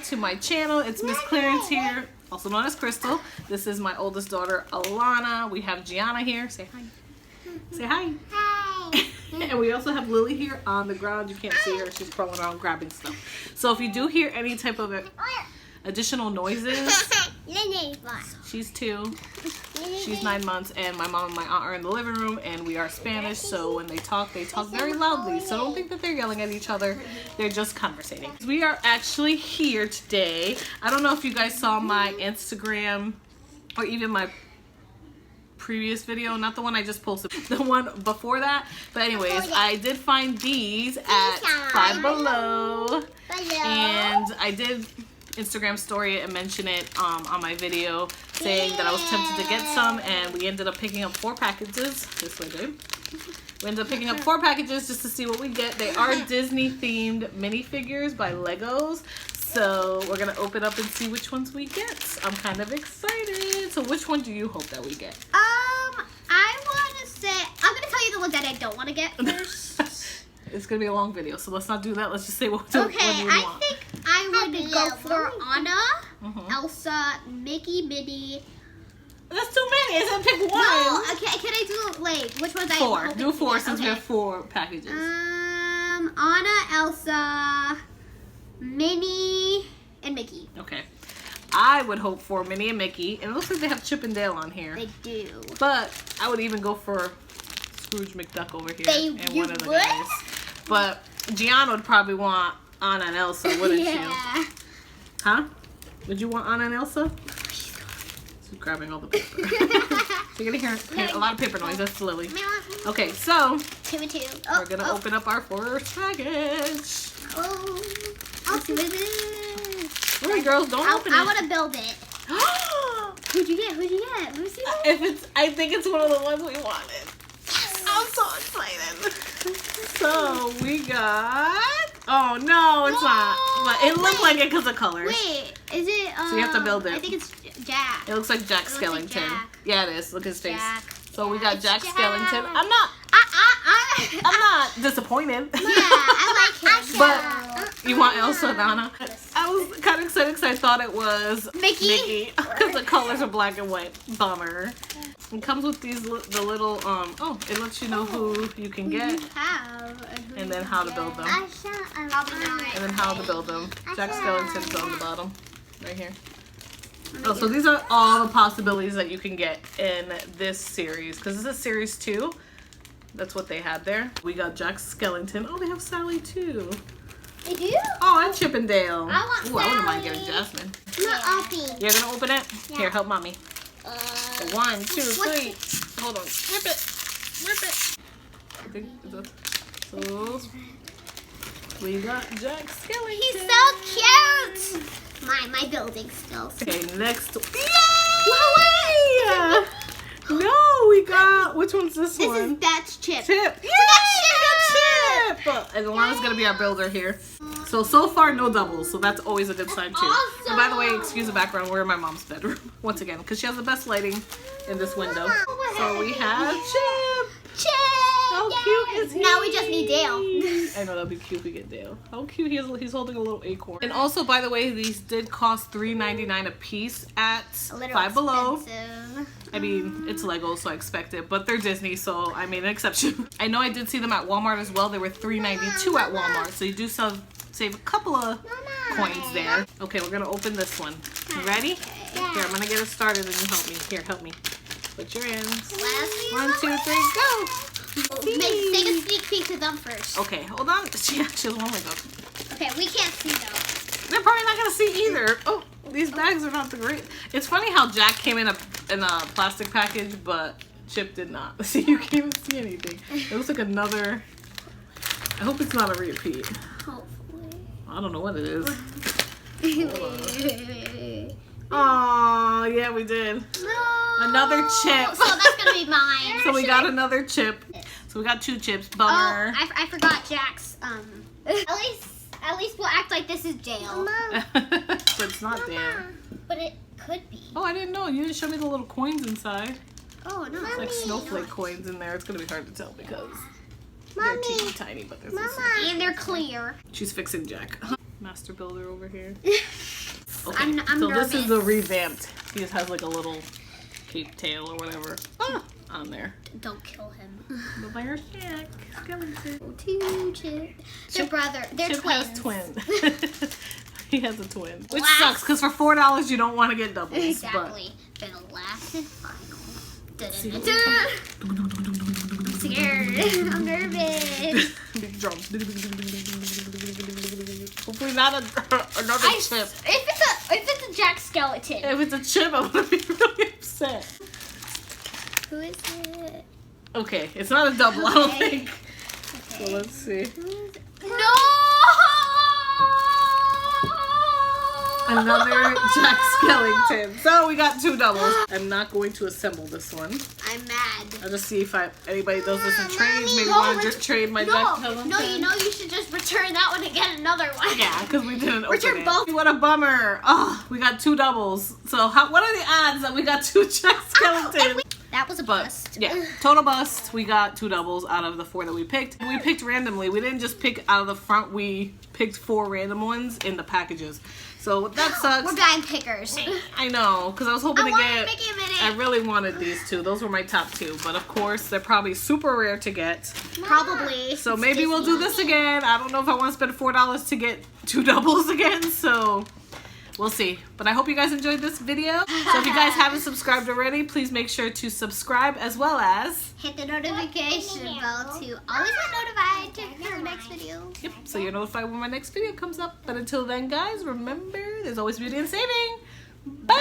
to my channel. It's Miss Clarence here, also known as Crystal. This is my oldest daughter, Alana. We have Gianna here. Say hi. Say hi. Hi. And we also have Lily here on the ground. You can't see her. She's crawling around grabbing stuff. So if you do hear any type of additional noises, she's 2. She's 9 months, and my mom and my aunt are in the living room, and we are Spanish, so when they talk very loudly. So don't think that they're yelling at each other. They're just conversating. We are actually here today. I don't know if you guys saw my Instagram or even my previous video, not the one I just posted, the one before that. But anyways, I did find these at Five Below, and I did Instagram story and mention it on my video saying that I was tempted to get some, and we ended up picking up 4 packages. This way, babe. We ended up picking up 4 packages just to see what we get. They are Disney themed minifigures by Legos, so we're gonna open up and see which ones we get. I'm kind of excited. So which one do you hope that we get? I want to say, I'm gonna tell you the ones that I don't want to get first. It's gonna be a long video, so let's not do that. Let's just say what we want. I think I would go for Anna, Elsa, Mickey, Minnie. That's too many. It's gonna pick one. No, okay. Can I do like which ones? 4. Do 4 since we have 4 packages. Anna, Elsa, Minnie, and Mickey. Okay. I would hope for Minnie and Mickey, and it looks like they have Chip and Dale on here. They do. But I would even go for Scrooge McDuck over here and you one of the would? guys. But Gianna would probably want Anna and Elsa, wouldn't you? Huh? Would you want Anna and Elsa? She's grabbing all the paper. So you're gonna hear a lot of paper noise. That's Lily. Okay, so 2 and 2. We're gonna open up our first package. I'll see what it is. Hurry, girls, don't open it. I want to build it. Who'd you get? Who'd you get? Let me see that. I think it's one of the ones we wanted. I'm so excited. So we got. Oh no, it's not. But it looked like it because of colors. Wait, is it? So you have to build it. I think it's Jack. It looks like Jack Skellington. Like Jack. Yeah, it is. Look at his face. Jack. So we got Jack Jack. Skellington. I'm not disappointed. Yeah, I like him. But you want Elsa and Anna? I was kind of excited because I thought it was Mickey. Because the colors are black and white. Bummer. It comes with these the little it lets you know who you can get and then how to build them. And then how to build them. Jack Skellington's on the bottom, right here. Oh, so these are all the possibilities that you can get in this series because this is series 2. That's what they had there. We got Jack Skellington. Oh, they have Sally too. They do? Oh, and Chip and Dale. I want Ooh, I wouldn't mind getting Jasmine. You're gonna open it? Yeah. Here, help mommy. 1, 2, 3. Hold on. Rip it. Rip it. I think so. We got Jack Skellington. He's so cute. My building skills. Okay, next. Yay! No, we got. Which one's this one? That's Chip. Chip. Yeah, we got Chip. And Alana's gonna be our builder here. So far, no doubles, so that's always a good sign too. Awesome. And by the way, excuse the background, we're in my mom's bedroom once again because she has the best lighting in this window. So we have Chip. Chip. How cute is he? Now we just need Dale. I know that'd be cute if we get Dale. How cute he is! He's holding a little acorn. And also, by the way, these did cost $3.99 a piece at Five Below. I mean, it's Lego, so I expect it, but they're Disney, so I made an exception. I know I did see them at Walmart as well. They were $3.92 at Walmart, so you do save a couple of coins there. Okay, we're gonna open this one. You ready? Yeah. Here, I'm gonna get it started and you help me. Here, help me. Put your ends. 1, 2, 3, go! Take a sneak peek to them first. Okay, hold on. She has one Lego. Okay, we can't see though. They're probably not gonna see either. Oh, these bags are not the great. It's funny how Jack came in a plastic package, but Chip did not. See, you can't even see anything. It looks like another. I hope it's not a repeat. Hopefully. I don't know what it is. Oh, yeah, we did. No. Another Chip. So that's gonna be mine. So we got another Chip. So we got 2 chips. Bummer. Oh, I forgot Jack's. At least we'll act like this is jail. But it's not there. But it could be. Oh, I didn't know. You didn't show me the little coins inside. Oh no. It's like snowflake coins in there. It's gonna be hard to tell because they're teeny tiny, but they're so small. And they're clear. She's fixing Jack. Master builder over here. Okay, I'm so nervous. this is the revamped. He just has like a little cape tail or whatever on there. Don't kill him. But there's Jack Skellington. Two Chip. They're brother. They're Chip twins. has twins. He has a twin. Which Last- sucks because for $4 you don't want to get doubles. Exactly. For the last and final. See I'm the- scared. I'm nervous. Big drums. Hopefully not another chip. If it's a Jack Skeleton. If it's a chip, I'm gonna be really upset. Who is it? Okay, it's not a double, I don't Okay. think. So let's see. No! Another Jack Skellington. So we got 2 doubles. I'm not going to assemble this one. I'm mad. I'll just see if anybody does this in trades. Mommy. Maybe No, want to just trade my Jack Skellington. No, you know you should just return that one and get another one. Yeah, because we didn't Return open it. both. What a bummer. Oh, we got 2 doubles. So what are the odds that we got 2 Jack Skeletons? That was a bust. Yeah, total bust. We got 2 doubles out of the 4 that we picked. We picked randomly. We didn't just pick out of the front. We picked 4 random ones in the packages. So that sucks. We're dime pickers. I know, because I was hoping to get. Mickey Minute. I really wanted these 2. Those were my top 2. But of course, they're probably super rare to get. Probably. So maybe we'll do this again. I don't know if I want to spend $4 to get 2 doubles again. So we'll see. But I hope you guys enjoyed this video. So if you guys haven't subscribed already, please make sure to subscribe as well as hit the notification bell to always get notified for the next video. Yep, so you're notified when my next video comes up. But until then, guys, remember, there's always beauty in saving. Bye!